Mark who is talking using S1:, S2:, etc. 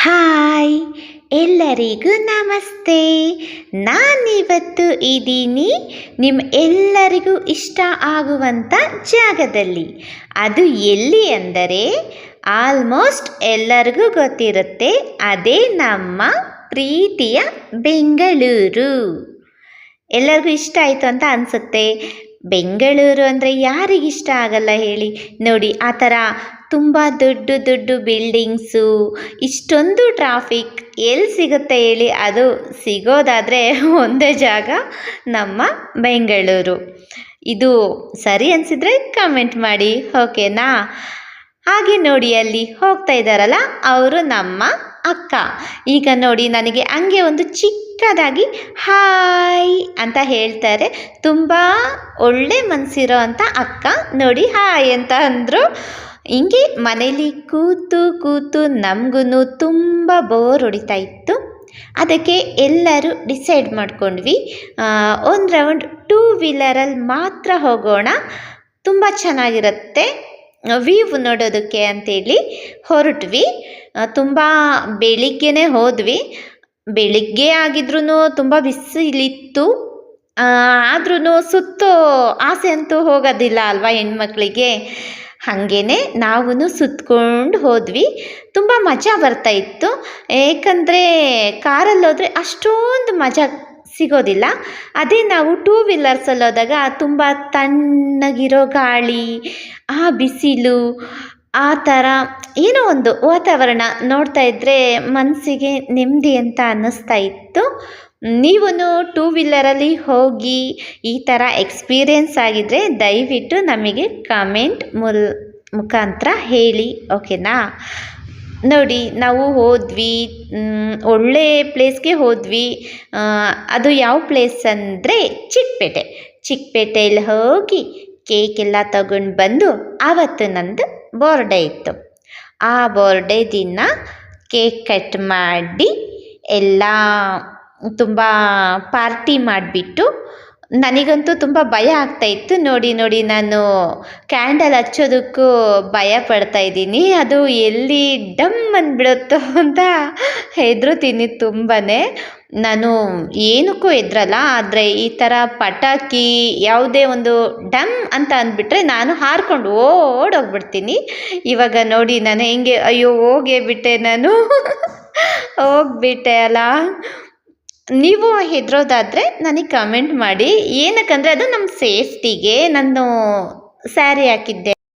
S1: Hi, ಎಲ್ಲರಿಗೂ ನಮಸ್ತೆ. ನಾನಿವತ್ತು ಇದ್ದೀನಿ ನಿಮ್ಮ ಎಲ್ಲರಿಗೂ ಇಷ್ಟ ಆಗುವಂಥ ಜಾಗದಲ್ಲಿ. ಅದು ಎಲ್ಲಿ ಅಂದರೆ ಆಲ್ಮೋಸ್ಟ್ ಎಲ್ಲರಿಗೂ ಗೊತ್ತಿರುತ್ತೆ, ಅದೇ ನಮ್ಮ ಪ್ರೀತಿಯ ಬೆಂಗಳೂರು. ಎಲ್ಲರಿಗೂ ಇಷ್ಟ ಆಯಿತು ಅಂತ ಅನಿಸುತ್ತೆ. ಬೆಂಗಳೂರು ಅಂದರೆ ಯಾರಿಗಿಷ್ಟ ಆಗಲ್ಲ ಹೇಳಿ. ನೋಡಿ, ಆ ಥರ ತುಂಬ ದೊಡ್ಡ ದೊಡ್ಡ ಬಿಲ್ಡಿಂಗ್ಸು, ಇಷ್ಟೊಂದು ಟ್ರಾಫಿಕ್ ಎಲ್ಲಿ ಸಿಗುತ್ತೆ ಹೇಳಿ. ಅದು ಸಿಗೋದಾದರೆ ಒಂದೇ ಜಾಗ, ನಮ್ಮ ಬೆಂಗಳೂರು. ಇದು ಸರಿ ಅನಿಸಿದರೆ ಕಮೆಂಟ್ ಮಾಡಿ, ಓಕೆನಾ? ಹಾಗೆ ನೋಡಿ, ಅಲ್ಲಿ ಹೋಗ್ತಾ ಇದ್ದಾರಲ್ಲ, ಅವರು ನಮ್ಮ ಅಕ್ಕ. ಈಗ ನೋಡಿ, ನನಗೆ ಹಂಗೆ ಒಂದು ಚಿಕ್ಕದಾಗಿ ಹಾಯ್ ಅಂತ ಹೇಳ್ತಾರೆ. ತುಂಬ ಒಳ್ಳೆ ಮನಸ್ಸಿರೋ ಅಂಥ ಅಕ್ಕ. ನೋಡಿ, ಹಾಯ್ ಅಂತ ಅಂದರು. ಹಿಂಗೆ ಮನೇಲಿ ಕೂತು ಕೂತು ನಮಗೂ ತುಂಬ ಬೋರ್ ಹೊಡಿತಾ ಇತ್ತು. ಅದಕ್ಕೆ ಎಲ್ಲರೂ ಡಿಸೈಡ್ ಮಾಡ್ಕೊಂಡ್ವಿ, ಒಂದು ರೌಂಡ್ 2 ವೀಲರಲ್ಲಿ ಮಾತ್ರ ಹೋಗೋಣ, ತುಂಬ ಚೆನ್ನಾಗಿರುತ್ತೆ ವ್ಯೂ ನೋಡೋದಕ್ಕೆ ಅಂತೇಳಿ ಹೊರಟ್ವಿ. ತುಂಬ ಬೆಳಿಗ್ಗೆನೇ ಹೋದ್ವಿ. ಬೆಳಿಗ್ಗೆ ಆಗಿದ್ರೂ ತುಂಬ ಬಿಸಿಲಿತ್ತು. ಆದ್ರೂ ಸುತ್ತೋ ಆಸೆ ಅಂತೂ ಹೋಗೋದಿಲ್ಲ ಅಲ್ವಾ ಹೆಣ್ಮಕ್ಳಿಗೆ. ಹಾಗೇ ನಾವು ಸುತ್ಕೊಂಡು ಹೋದ್ವಿ. ತುಂಬ ಮಜಾ ಬರ್ತಾಯಿತ್ತು. ಏಕೆಂದರೆ ಕಾರಲ್ಲಿ ಹೋದರೆ ಅಷ್ಟೊಂದು ಮಜಾ ಸಿಗೋದಿಲ್ಲ. ಅದೇ ನಾವು 2 ವೀಲರ್ಸಲ್ಲಿ ಹೋದಾಗ ತುಂಬ ತಣ್ಣಗಿರೋ ಗಾಳಿ, ಆ ಬಿಸಿಲು, ಆ ಥರ ಏನೋ ಒಂದು ವಾತಾವರಣ ನೋಡ್ತಾ ಇದ್ದರೆ ಮನಸ್ಸಿಗೆ ನೆಮ್ಮದಿ ಅಂತ ಅನ್ನಿಸ್ತಾ ಇತ್ತು. ನೀವು 2 ವೀಲರಲ್ಲಿ ಹೋಗಿ ಈ ಥರ ಎಕ್ಸ್ಪೀರಿಯೆನ್ಸ್ ಆಗಿದ್ದರೆ ದಯವಿಟ್ಟು ನಮಗೆ ಕಮೆಂಟ್ ಮುಖಾಂತರ ಹೇಳಿ, ಓಕೆನಾ? ನೋಡಿ, ನಾವು ಹೋದ್ವಿ, ಒಳ್ಳೆ ಪ್ಲೇಸ್ಗೆ ಹೋದ್ವಿ. ಅದು ಯಾವ ಪ್ಲೇಸ್ ಅಂದರೆ ಚಿಕ್ಕಪೇಟೆಯಲ್ಲಿ ಹೋಗಿ ಕೇಕೆಲ್ಲ ತಗೊಂಡು ಬಂದು, ಆವತ್ತು ನಂದು ಬರ್ಡೇ ಇತ್ತು. ಆ ಬರ್ಡೇ ದಿನ ಕೇಕ್ ಕಟ್ ಮಾಡಿ ಎಲ್ಲ ತುಂಬ ಪಾರ್ಟಿ ಮಾಡಿಬಿಟ್ಟು, ನನಗಂತೂ ತುಂಬ ಭಯ ಆಗ್ತಾಯಿತ್ತು. ನೋಡಿ, ನಾನು ಕ್ಯಾಂಡಲ್ ಹಚ್ಚೋದಕ್ಕೂ ಭಯ ಪಡ್ತಾಯಿದ್ದೀನಿ. ಅದು ಎಲ್ಲಿ ಡಮ್ ಅಂದ್ಬಿಡುತ್ತೋ ಅಂತ ಹೆದರುತ್ತೀನಿ ತುಂಬಾ. ನಾನು ಏನಕ್ಕೂ ಹೆದ್ರಲ್ಲ, ಆದರೆ ಈ ಥರ ಪಟಾಕಿ ಯಾವುದೇ ಒಂದು ಡಮ್ ಅಂತ ಅಂದ್ಬಿಟ್ರೆ ನಾನು ಹಾರ್ಕೊಂಡು ಓಡೋಗ್ಬಿಡ್ತೀನಿ. ಇವಾಗ ನೋಡಿ, ನಾನು ಹೆಂಗೆ ಅಯ್ಯೋ ಹೋಗೇ ಬಿಟ್ಟೆ, ನಾನು ಹೋಗ್ಬಿಟ್ಟೆ ಅಲ್ಲ. ನೀವು ಹೆದರೋದಾದರೆ ನನಗೆ ಕಮೆಂಟ್ ಮಾಡಿ. ಏನಕ್ಕಂದರೆ ಅದು ನಮ್ಮ ಸೇಫ್ಟಿಗೆ. ನಾನು ಸ್ಯಾರಿ ಹಾಕಿದ್ದೆ